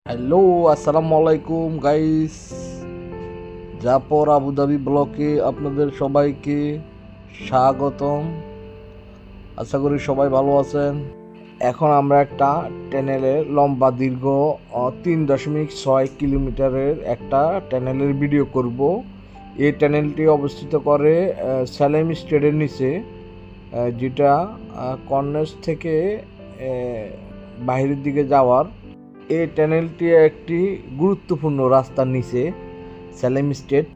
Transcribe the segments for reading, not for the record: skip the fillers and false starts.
Hello, আসসালামু আলাইকুম guys. Zafar Abu Dhabi ব্লকে আপনাদের সবাইকে স্বাগতম। আশা করি সবাই ভালো আছেন। এখন আমরা একটা টানেলের লম্বা দীর্ঘ 3.6 কিলোমিটারের একটা টানেলের ভিডিও করব। এই টানেলটি অবস্থিত করে সালেম স্ট্রিটের নিচে, যেটা কর্নেস থেকে বাইরের দিকে যাওয়ার। এই টানেলটি একটি গুরুত্বপূর্ণ রাস্তার নিচে, সালেম স্ট্রিট।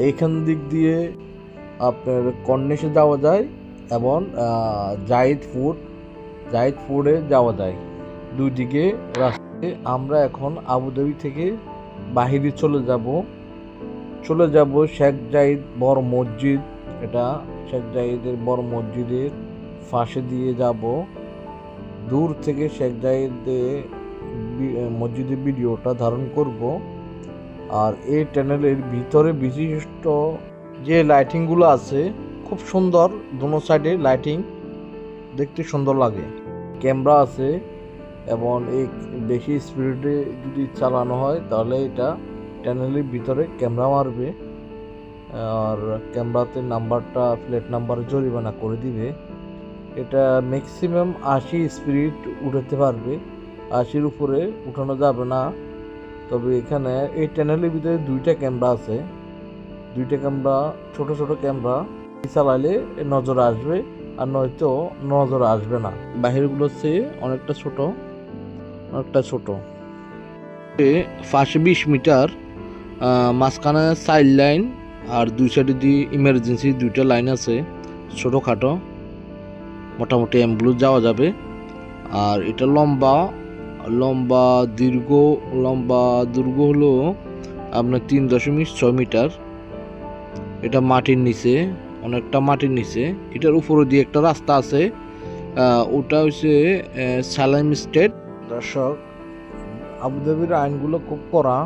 এইখান দিক দিয়ে আপনার কর্নেসে যাওয়া যায় এবং জাহিদ ফুডে যাওয়া যায়, দুই দিকে রাস্তায়। আমরা এখন আবুধাবি থেকে বাহিরে চলে যাব শেখ জাহিদ বড় মসজিদ। এটা শেখ জাহিদের বড় মসজিদের পাশে দিয়ে যাব। দূর থেকে শেখ জাহিদের মসজিদের ভিডিওটা ধারণ করব। আর এই টানেলের ভিতরে বিশিষ্ট যে লাইটিংগুলো আছে খুব সুন্দর, দোনো সাইডে লাইটিং দেখতে সুন্দর লাগে। ক্যামেরা আছে এবং এই বেশি স্পিডে যদি চালানো হয় তাহলে এটা টানেলের ভিতরে ক্যামেরা মারবে, আর ক্যামেরাতে নাম্বারটা প্লেট নাম্বার জরিমানা করে দিবে। এটা ম্যাক্সিমাম 80 স্পিড উঠাতে পারবে, 80-র উপরে উঠানো যাবে না। তবে এখানে এই টানেলের ভিতরে দুইটা ক্যামেরা আছে, দুইটা ক্যামেরা ছোট ছোট ক্যামেরা। চালাইলে নজর আসবে আর নয়তো নজর আসবে না। বাহিরগুলোর চেয়ে অনেকটা ছোট। 20 মিটার মাঝখানে সাইড লাইন আর দুই সাইডে দিয়ে ইমার্জেন্সি দুইটা লাইন আছে, ছোটোখাটো। মোটামুটি অ্যাম্বুলেন্স যাওয়া যাবে। আর এটা লম্বা দীর্ঘ হলো আপনার 3.6 মিটার। এটা মাটির নিচে, অনেকটা মাটির নিচে। এটার উপরে দিয়ে একটা রাস্তা আছে, ওটা হচ্ছে সালেম স্ট্রিট। দর্শক, আবুধাবির আইনগুলো খুব কড়া,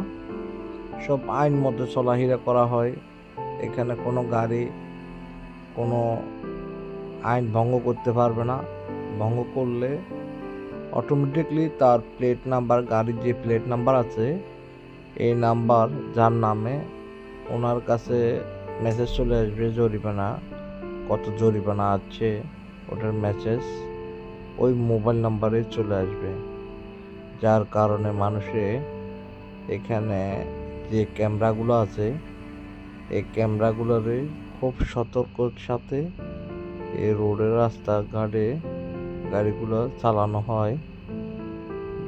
সব আইন মতো চলাফেরা করা হয়। এখানে কোনো গাড়ি কোনো আইন ভঙ্গ করতে পারবে না। ভঙ্গ করলে অটোমেটিকলি তার প্লেট নাম্বার, গাড়ির যে প্লেট নাম্বার আছে এই নাম্বার যার নামে, ওনার কাছে মেসেজ চলে আসবে জরিমানা, কত জরিমানা আছে ওটার মেসেজ ওই মোবাইল নাম্বারে চলে আসবে। যার কারণে মানুষে এখানে যে ক্যামেরাগুলো আছে এই ক্যামেরাগুলোরে খুব সতর্কর সাথে এই রোডের রাস্তাঘাটে গাড়িগুলো চালানো হয়।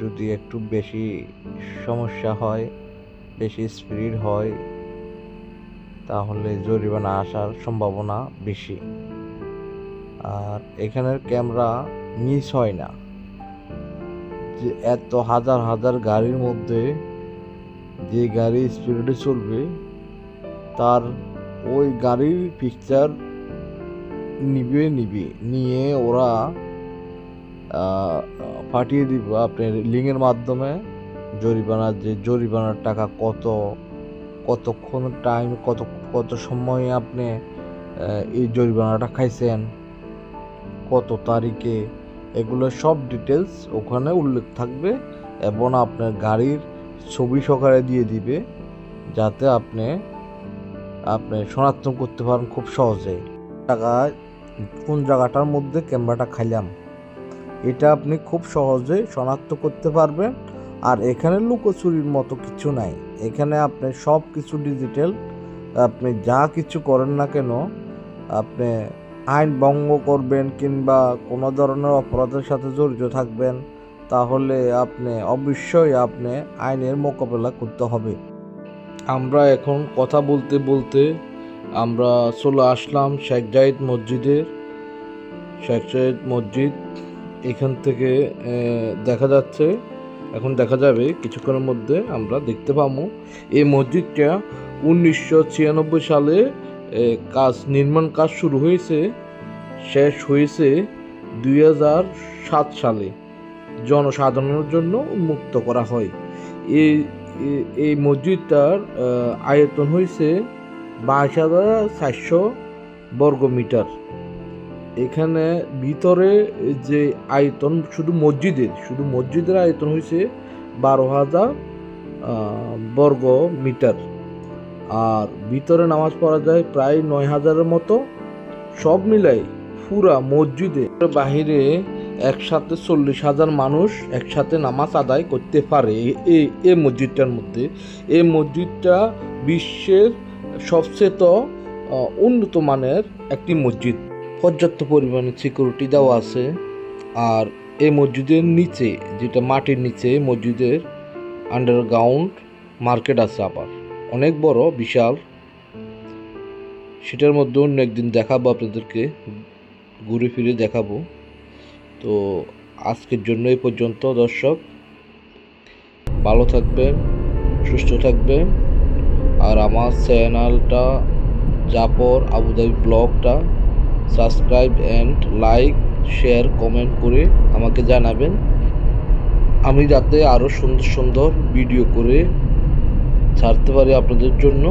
যদি একটু বেশি সমস্যা হয়, বেশি স্পিড হয়, তাহলে জরিমানা আসার সম্ভাবনা বেশি। আর এখানের ক্যামেরা মিস হয় না, যে এত হাজার হাজার গাড়ির মধ্যে যে গাড়ি স্পিডে চলবে তার ওই গাড়ির পিকচার নিয়ে ওরা পাঠিয়ে দিব আপনার লিঙ্কের মাধ্যমে। জরিমানার টাকা কতক্ষণ টাইম, কত সময় আপনি এই জরিমানাটা খাইছেন, কত তারিখে, এগুলো সব ডিটেলস ওখানে উল্লেখ থাকবে এবং আপনার গাড়ির ছবি সহকারে দিয়ে দিবে, যাতে আপনি শনাক্ত করতে পারেন খুব সহজে কোন জায়গাটার মধ্যে ক্যামেরাটা খাইলাম। এটা আপনি খুব সহজে শনাক্ত করতে পারবেন। আর এখানে লুকোচুরির মতো কিছু নাই, এখানে আপনি সব কিছু ডিজিটাল। আপনি যা কিছু করেন না কেন, আপনি আইন ভঙ্গ করবেন কিংবা কোনো ধরনের অপরাধের সাথে জড়িত থাকবেন, তাহলে অবশ্যই আপনি আইনের মোকাবেলা করতে হবে। আমরা এখন কথা বলতে বলতে আমরা চলে আসলাম শেখ জাহিদ মসজিদ। এখান থেকে দেখা যাচ্ছে, এখন দেখা যাবে কিছুক্ষণের মধ্যে আমরা দেখতে পাবো। এই মসজিদটা 1996 সালে নির্মাণ কাজ শুরু হয়েছে, শেষ হয়েছে 2007 সালে জনসাধারণের জন্য উন্মুক্ত করা হয়। এই মসজিদটার আয়তন হয়েছে 22,400 বর্গ মিটার। এখানে ভিতরে যে আয়তন শুধু মসজিদের আয়তন হয়েছে 12,000 বর্গ মিটার, আর ভিতরে নামাজ পড়া যায় প্রায় 9,000-এর মতো। সব মিলাই পুরা মসজিদে বাহিরে একসাথে 40,000 মানুষ একসাথে নামাজ আদায় করতে পারে এই মসজিদটার মধ্যে। এই মসজিদটা বিশ্বের সবচেয়ে উন্নত মানের একটি মসজিদ। পর্যাপ্ত পরিমাণে সিকিউরিটি দেওয়া আছে। আর এই মসজিদের নিচে, যেটা মাটির নিচে, মসজিদের আন্ডারগ্রাউন্ড মার্কেট আছে, আবার অনেক বড়, বিশাল। সেটার মধ্যে অন্য একদিন দেখাবো আপনাদেরকে, ঘুরে ফিরে দেখাবো। তো আজকের জন্য এই পর্যন্ত দর্শক, ভালো থাকবেন, সুস্থ থাকবেন। আর আমার চ্যানেলটা জাফর আবুধাবি ব্লগটা subscribe and like, share, comment করে আমাকে জানাবেন, আমি যাতে আরও সুন্দর সুন্দর ভিডিও করে ছাড়তে পারি আপনাদের জন্য।